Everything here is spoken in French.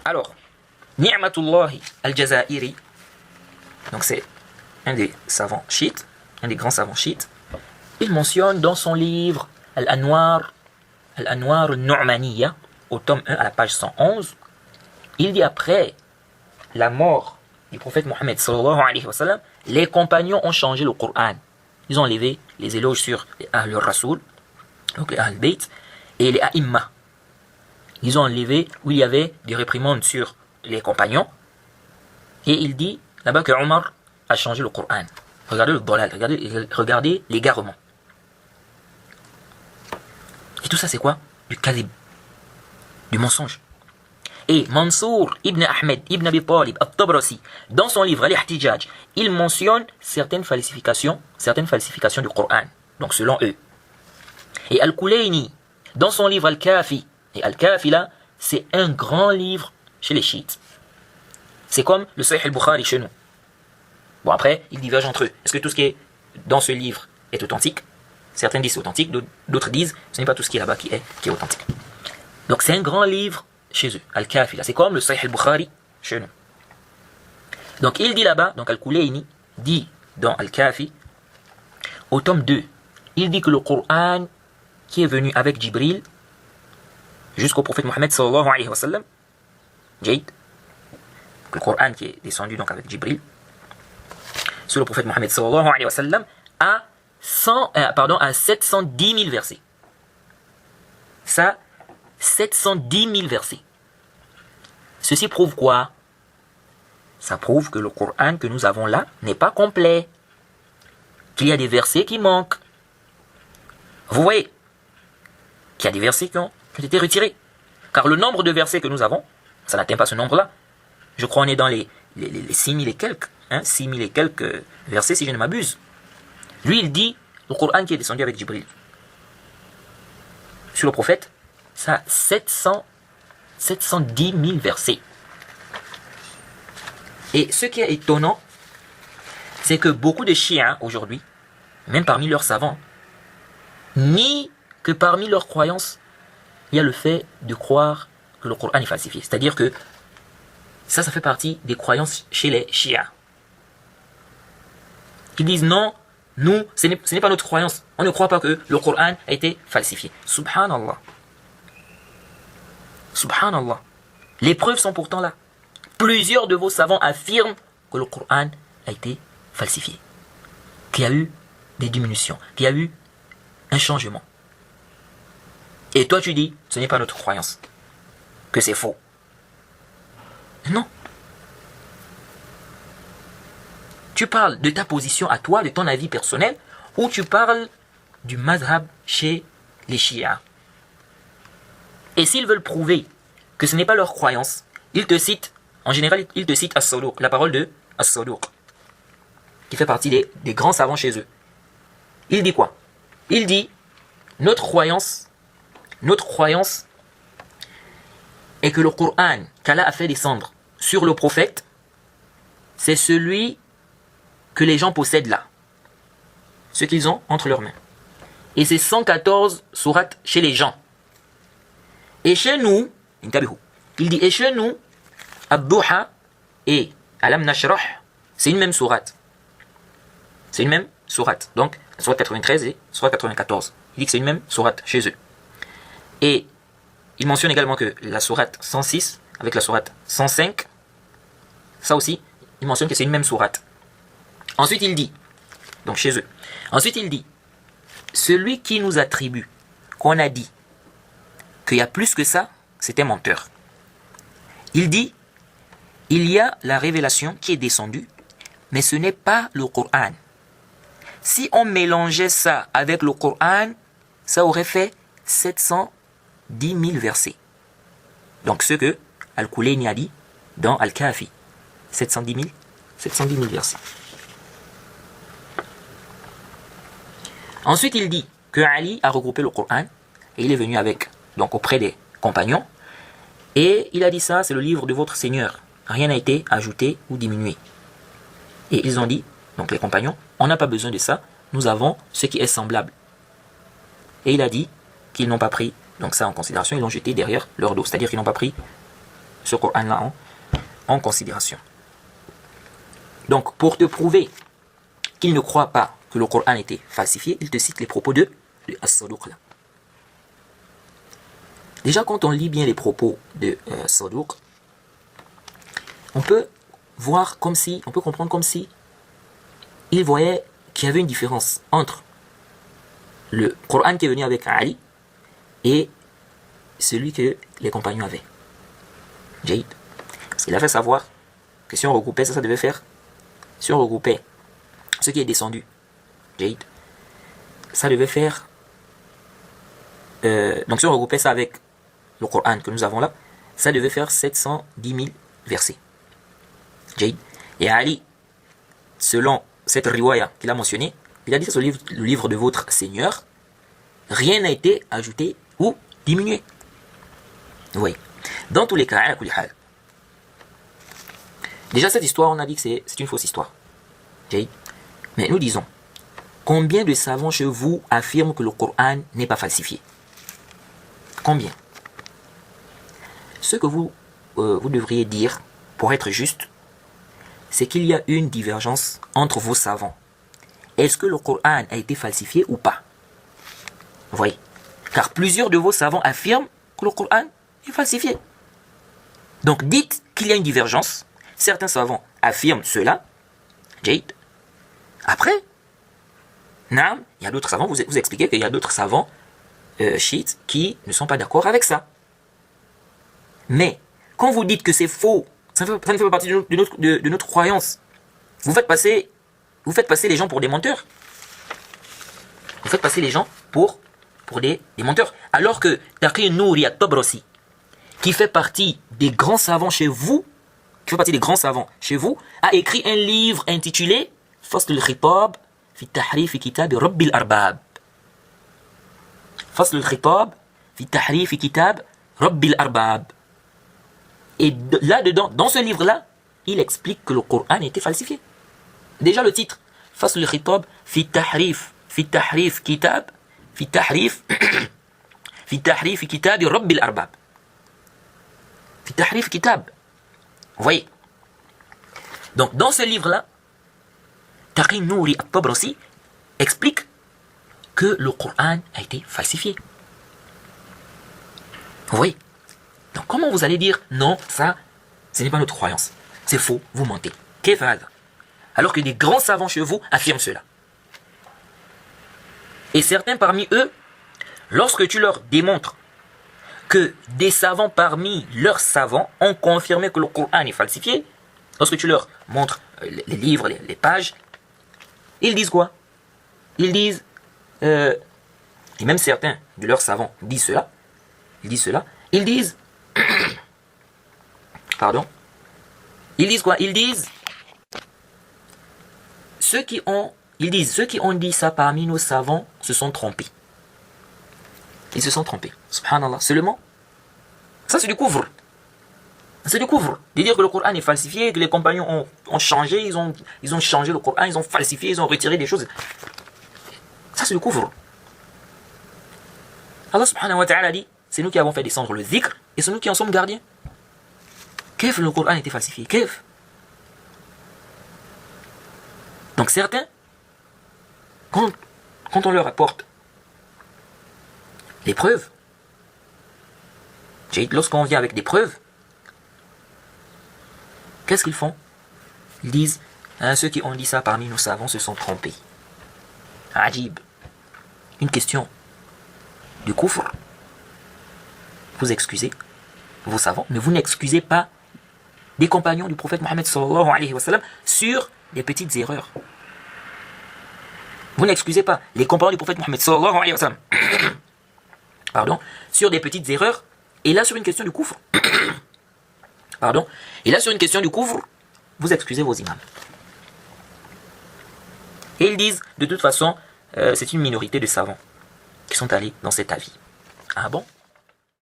Alors, Ni'matullah al-Jazairi, donc c'est un des savants chiites, un des grands savants chiites, il mentionne dans son livre Al-Anwar al-Nu'maniyya, au tome 1 à la page 111, il dit après la mort du prophète Mohammed sallallahu alayhi wa sallam, les compagnons ont changé le Coran. Ils ont levé les éloges sur les Ahlul Rasoul, donc les Ahl Bayt, et les A'imma. Ils ont enlevé où il y avait des réprimandes sur les compagnons. Et il dit là-bas que Omar a changé le Coran. Regardez le bolal, regardez l'égarement. Et tout ça c'est quoi? Du kadhib, du mensonge. Et Mansour ibn Ahmed ibn Abi Talib al-Tabrasi, dans son livre Al-Ihtijaj, il mentionne certaines falsifications du Coran, donc selon eux. Et Al-Kulayni, dans son livre Al-Kafi, et Al-Kafi là, c'est un grand livre chez les chiites. C'est comme le Sahih al-Bukhari chez nous. Bon après, ils divergent entre eux. Est-ce que tout ce qui est dans ce livre est authentique? Certains disent c'est authentique, d'autres disent ce n'est pas tout ce qui est là-bas qui est authentique. Donc c'est un grand livre chez eux, Al-Kafi, là, c'est comme le Sahih al-Bukhari chez nous. Donc il dit là-bas, donc Al-Kulayni dit dans Al-Kafi, au tome 2, il dit que le Coran qui est venu avec Jibril jusqu'au prophète Mohammed sallallahu alayhi wa sallam, le Coran qui est descendu donc avec Jibril sur le prophète Mohammed sallallahu alayhi wa sallam a 710 000 versets. Ça, 710 000 versets. Ceci prouve quoi? Ça prouve que le Coran que nous avons là n'est pas complet. Qu'il y a des versets qui manquent. Vous voyez qu'il y a des versets qui ont été retirés. Car le nombre de versets que nous avons, ça n'atteint pas ce nombre-là. Je crois qu'on est dans les 6 000 et quelques. 6 000 et quelques versets si je ne m'abuse. Lui, il dit, le Coran qui est descendu avec Jibril sur le prophète, ça a 710 000 versets. Et ce qui est étonnant, c'est que beaucoup de chiites aujourd'hui, même parmi leurs savants, nient que parmi leurs croyances, il y a le fait de croire que le Coran est falsifié. C'est-à-dire que ça fait partie des croyances chez les chiites. Ils disent non, nous, ce n'est pas notre croyance. On ne croit pas que le Coran a été falsifié. Subhanallah. Subhanallah. Les preuves sont pourtant là. Plusieurs de vos savants affirment que le Coran a été falsifié. Qu'il y a eu des diminutions. Qu'il y a eu un changement. Et toi tu dis, ce n'est pas notre croyance. Que c'est faux. Non. Tu parles de ta position à toi, de ton avis personnel, ou tu parles du madhab chez les chiites. Et s'ils veulent prouver que ce n'est pas leur croyance, ils te citent, en général, ils te citent As-Saduq, la parole de As-Saduq, qui fait partie des grands savants chez eux. Il dit quoi? Il dit, notre croyance est que le Coran qu'Allah a fait descendre sur le prophète, c'est celui que les gens possèdent là, ce qu'ils ont entre leurs mains. Et c'est 114 sourates chez les gens. Et chez nous, il dit, et chez nous, Ad-Duha et Alam Nashrah, c'est une même sourate. C'est une même sourate. Donc, sourate 93 et sourate 94. Il dit que c'est une même sourate chez eux. Et il mentionne également que la sourate 106 avec la sourate 105, ça aussi, il mentionne que c'est une même sourate. Ensuite, il dit, donc chez eux, ensuite il dit, celui qui nous attribue, qu'on a dit, qu'il y a plus que ça, c'est un menteur. Il dit, il y a la révélation qui est descendue, mais ce n'est pas le Coran. Si on mélangeait ça avec le Coran, ça aurait fait 710 000 versets. Donc ce que Al-Kulayni a dit dans Al-Kafi. 710 000 versets. Ensuite, il dit que Ali a regroupé le Coran et il est venu avec, donc auprès des compagnons, et il a dit ça, c'est le livre de votre Seigneur. Rien n'a été ajouté ou diminué. Et ils ont dit, donc les compagnons, on n'a pas besoin de ça, nous avons ce qui est semblable. Et il a dit qu'ils n'ont pas pris donc ça en considération, ils l'ont jeté derrière leur dos. C'est-à-dire qu'ils n'ont pas pris ce Coran-là en considération. Donc, pour te prouver qu'il ne croit pas que le Coran était falsifié, il te cite les propos de As-Saduq. Déjà, quand on lit bien les propos de Saduq, on peut voir comme si, on peut comprendre comme si il voyait qu'il y avait une différence entre le Coran qui est venu avec Ali et celui que les compagnons avaient. Jaïd. Parce qu'il a fait savoir que si on regroupait ça devait faire, si on regroupait ce qui est descendu, Jaïd, ça devait faire, donc si on regroupait ça avec le Coran que nous avons là, ça devait faire 710 000 versets. Jaïd. Et Ali, selon cette riwaya qu'il a mentionné, il a dit sur le livre de votre Seigneur, rien n'a été ajouté ou diminué. Oui. Dans tous les cas, déjà cette histoire, on a dit que c'est une fausse histoire. Jaïd. Mais nous disons, combien de savants chez vous affirment que le Coran n'est pas falsifié? Combien? Ce que vous devriez dire, pour être juste, c'est qu'il y a une divergence entre vos savants. Est-ce que le Coran a été falsifié ou pas? Vous voyez? Car plusieurs de vos savants affirment que le Coran est falsifié. Donc dites qu'il y a une divergence. Certains savants affirment cela. Jaïd. Après, il y a d'autres savants, vous expliquez qu'il y a d'autres savants chiites qui ne sont pas d'accord avec ça. Mais quand vous dites que c'est faux, ça ne fait pas partie de notre croyance. Vous faites passer les gens pour des menteurs. Vous faites passer les gens pour des menteurs. Alors que Taqi Nouri at-Tabrasi, qui fait partie des grands savants chez vous, a écrit un livre intitulé Fasl al-Khitab fi Tahrif Kitab Rabbil Arbab. Fasl al-Khitab fi Tahrif Kitab Rabbil Arbab. Et là-dedans, dans ce livre-là, il explique que le Coran était falsifié. Déjà le titre, Fasl al-Khitab fi Tahrif Kitab fi Tahrif Kitab Rabbil Arbab. Fi Tahrif Kitab. Vous voyez? Donc dans ce livre-là, Taqi Nouri at-Tabrasi explique que le Coran a été falsifié. Vous voyez? Donc comment vous allez dire non, ça, ce n'est pas notre croyance. C'est faux, vous mentez. Qu'est-ce que alors que des grands savants chez vous affirment cela. Et certains parmi eux, lorsque tu leur démontres que des savants parmi leurs savants ont confirmé que le Coran est falsifié, lorsque tu leur montres les livres, les pages, ils disent quoi? Ils disent, et même certains de leurs savants disent cela, ils disent, pardon, ils disent quoi? Ils disent, ceux qui ont dit ça parmi nos savants se sont trompés. Ils se sont trompés. Subhanallah. Seulement, ça c'est du couvre. C'est du couvre. De dire que le Coran est falsifié, que les compagnons ont changé, ils ont changé le Coran, ils ont falsifié, ils ont retiré des choses. Ça c'est du couvre. Allah subhanahu wa ta'ala dit, c'est nous qui avons fait descendre le dhikr et c'est nous qui en sommes gardiens. Qu'est-ce que le Coran a été falsifié? Qu'est-ce? Donc certains, quand on leur apporte des preuves, lorsqu'on vient avec des preuves, qu'est-ce qu'ils font? Ils disent, ceux qui ont dit ça parmi nos savants se sont trompés. Ajib. Une question de kufr. Vous excusez vos savants, mais vous n'excusez pas des compagnons du prophète Mohammed sallallahu alayhi wa sallam sur des petites erreurs. Vous n'excusez pas les compagnons du prophète Mohammed sallallahu alayhi wa sallam pardon, sur des petites erreurs, et là sur une question du kufr. Pardon, et là sur une question du kufr, vous excusez vos imams. Et ils disent, de toute façon, c'est une minorité de savants qui sont allés dans cet avis. Ah bon?